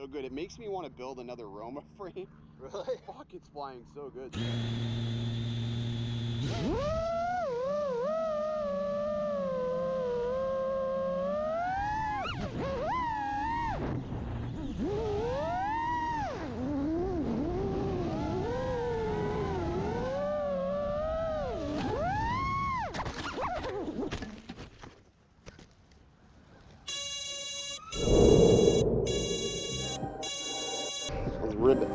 So good. It makes me want to build another Roma frame. Really? Fuck, it's flying so good. Let's rip it.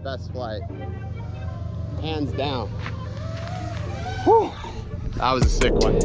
Best flight, hands down. Whew. That was a sick one.